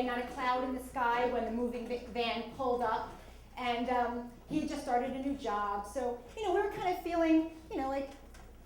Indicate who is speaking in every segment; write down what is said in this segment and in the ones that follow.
Speaker 1: not a cloud in the sky when the moving van pulled up. And he had just started a new job. So, we were kind of feeling, like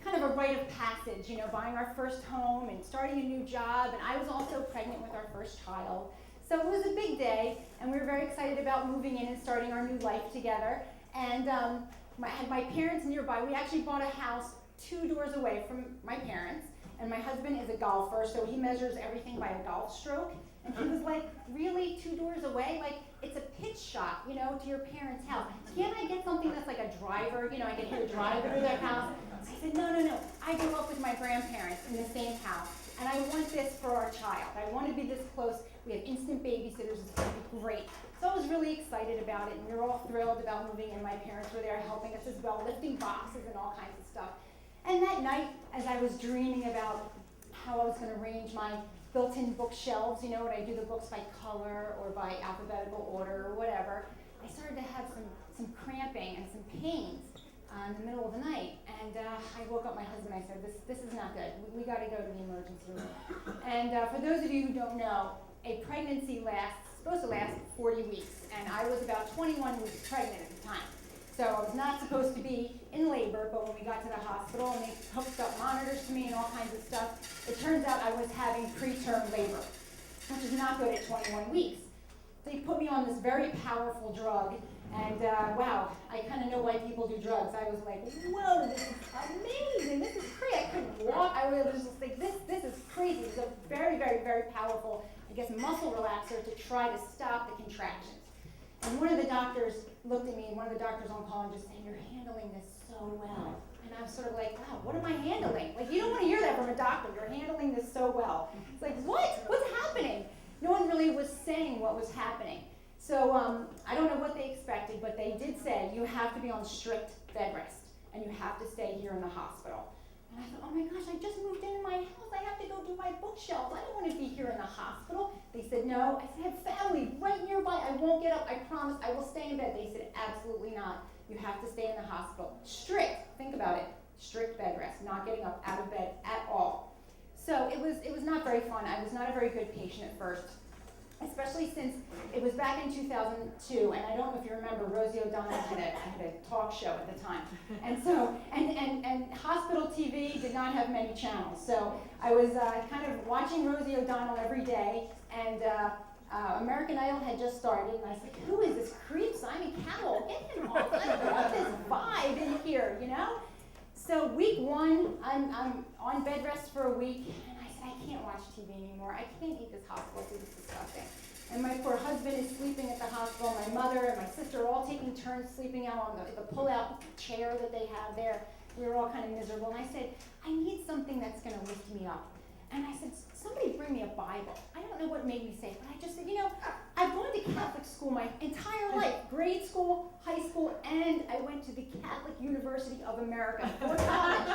Speaker 1: kind of a rite of passage, buying our first home and starting a new job. And I was also pregnant with our first child. So it was a big day, and we were very excited about moving in and starting our new life together. And I had my parents nearby. We actually bought a house 2 doors away from my parents. And my husband is a golfer, so he measures everything by a golf stroke. And he was like, really, 2 doors away? Like, it's a pitch shot, to your parents' house. Can't I get something that's like a driver? I can hear a driver to their house. I said, no. I grew up with my grandparents in the same house, and I want this for our child. I want to be this close. We have instant babysitters. It's going to be great. So I was really excited about it, and we were all thrilled about moving in. My parents were there helping us as well, lifting boxes and all kinds of stuff. And that night, as I was dreaming about how I was going to arrange my built-in bookshelves, when I do the books by color or by alphabetical order or whatever, I started to have some cramping and some pains in the middle of the night. And I woke up my husband and I said, this is not good. We got to go to the emergency room. And for those of you who don't know, a pregnancy supposed to last 40 weeks. And I was about 21 weeks pregnant at the time. So I was not supposed to be in labor, but when we got to the hospital and they hooked up monitors to me and all kinds of stuff, it turns out I was having preterm labor, which is not good at 21 weeks. They put me on this very powerful drug, and wow, I kind of know why people do drugs. I was like, whoa, this is amazing, this is crazy. I couldn't walk. I was just like, this is crazy. It's a very, very, very powerful, muscle relaxer to try to stop the contractions. And one of the doctors looked at me, and one of the doctors on call, and just said, you're handling this so well. And I was sort of like, wow, what am I handling? Like, you don't want to hear that from a doctor. You're handling this so well. It's like, what? What's happening? No one really was saying what was happening. So I don't know what they expected, but they did say, you have to be on strict bed rest, and you have to stay here in the hospital. And I thought, oh my gosh, I just moved into my house. I have to go do my bookshelves. I don't want to be here in the hospital. They said, no. I said, I have family right nearby. I won't get up. I promise. I will stay in bed. They said, absolutely not. You have to stay in the hospital. Strict. Think about it. Strict bed rest. Not getting up out of bed at all. So it was not very fun. I was not a very good patient at first, especially since it was back in 2002, and I don't know if you remember, Rosie O'Donnell had a talk show at the time. And so, and hospital TV did not have many channels. So I was kind of watching Rosie O'Donnell every day, and American Idol had just started, and I was like, who is this creep, Simon Cowell? Get him off. I don't want this vibe in here, So week 1, I'm on bed rest for a week, and I said, I can't watch TV anymore. I can't eat this hospital food. It's disgusting. And my poor husband is sleeping at the hospital. My mother and my sister are all taking turns sleeping out on the pull-out chair that they have there. We were all kind of miserable. And I said, I need something that's going to lift me up. And I said, somebody bring me a Bible. I don't know what made me say it, but I just said, I've gone to Catholic school my entire life, grade school, high school, and I went to the Catholic University of America for college.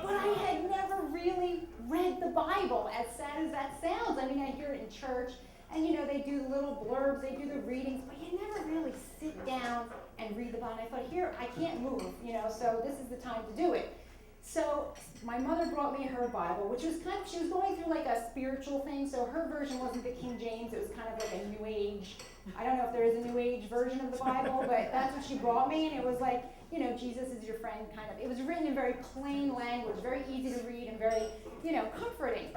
Speaker 1: But I had never really read the Bible, as sad as that sounds. I mean, I hear it in church, and they do the little blurbs, they do the readings, but you never really sit down and read the Bible. And I thought, here, I can't move, so this is the time to do it. So my mother brought me her Bible, which was she was going through like a spiritual thing, so her version wasn't the King James, it was kind of like a New Age, I don't know if there is a New Age version of the Bible, but that's what she brought me, and it was like, Jesus is your friend kind of. It was written in very plain language, very easy to read, and very, comforting.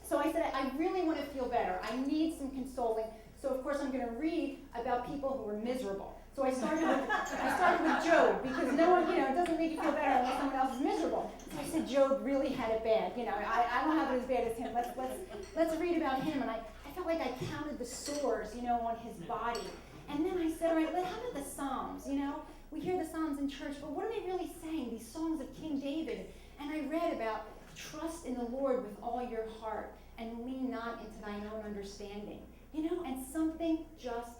Speaker 1: So I said, I really want to feel better. I need some consoling. So of course I'm going to read about people who are miserable. So I started with Job, because no one, it doesn't make you feel better unless someone else is miserable. So I said, Job really had it bad. I don't have it as bad as him. Let's read about him. And I felt like I counted the sores, on his body. And then I said, all right, how about the Psalms? We hear the Psalms in church, but what are they really saying? These songs of King David. And I read about trust in the Lord with all your heart and lean not into thine own understanding. And something just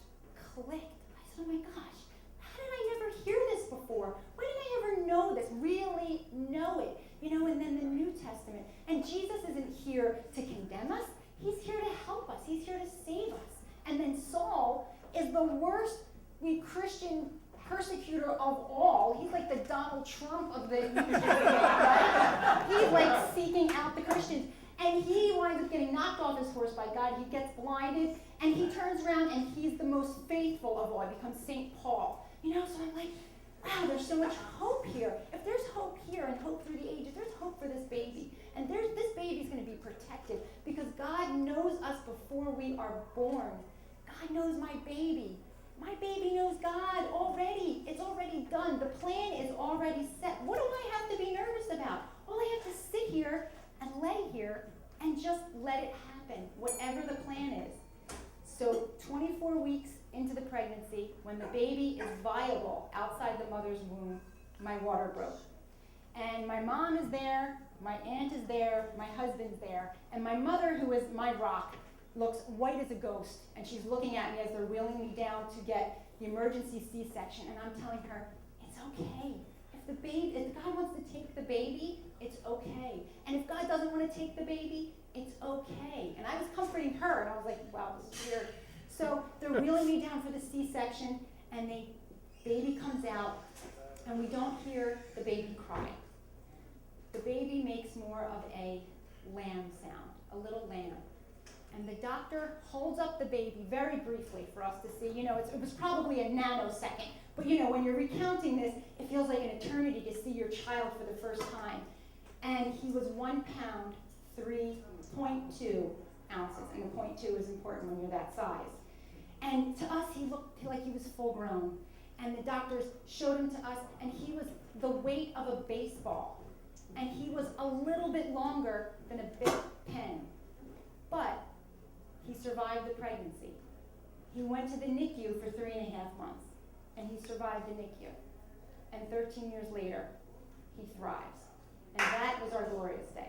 Speaker 1: clicked. I said, oh my gosh, how did I never hear this before? Why didn't I ever know this, really know it? And then the New Testament. And Jesus isn't here to condemn us. He's here to help us. He's here to save us. And then Saul is the worst Christian persecutor of all. He's like the Donald Trump of the New Testament, right? He's like seeking out the Christians. And he winds up getting knocked off his horse by God. He gets blinded, and he turns around, and he's the most faithful of all. He becomes St. Paul. You know, so I'm like, wow, there's so much hope here. If there's hope here and hope through the ages, there's hope for this baby. And this baby's going to be protected because God knows us before we are born. God knows my baby. My baby knows God already. It's already done. The plan is already set. What do I have to be nervous about? All I have to sit here and lay here and just let it happen, whatever the plan is. So 24 weeks into the pregnancy, when the baby is viable outside the mother's womb, my water broke. And my mom is there, my aunt is there, my husband's there, and my mother, who is my rock, looks white as a ghost, and she's looking at me as they're wheeling me down to get the emergency C-section, and I'm telling her, it's okay. If God wants to take the baby, it's okay. And if God doesn't want to take the baby, it's okay. And I was comforting her, and I was like, wow, this is weird. So they're wheeling me down for the C-section, and the baby comes out, and we don't hear the baby cry. The baby makes more of a lamb sound, a little lamb. And the doctor holds up the baby very briefly for us to see. You know, it was probably a nanosecond. But you know, when you're recounting this, it feels like an eternity to see your child for the first time. And he was 1 pound, 3.2 ounces. And the 0.2 is important when you're that size. And to us, he looked like he was full grown. And the doctors showed him to us, and he was the weight of a baseball. And he was a little bit longer than a big pen. But he survived the pregnancy. He went to the NICU for 3.5 months, and he survived the NICU. And 13 years later, he thrives. And that was our glorious day.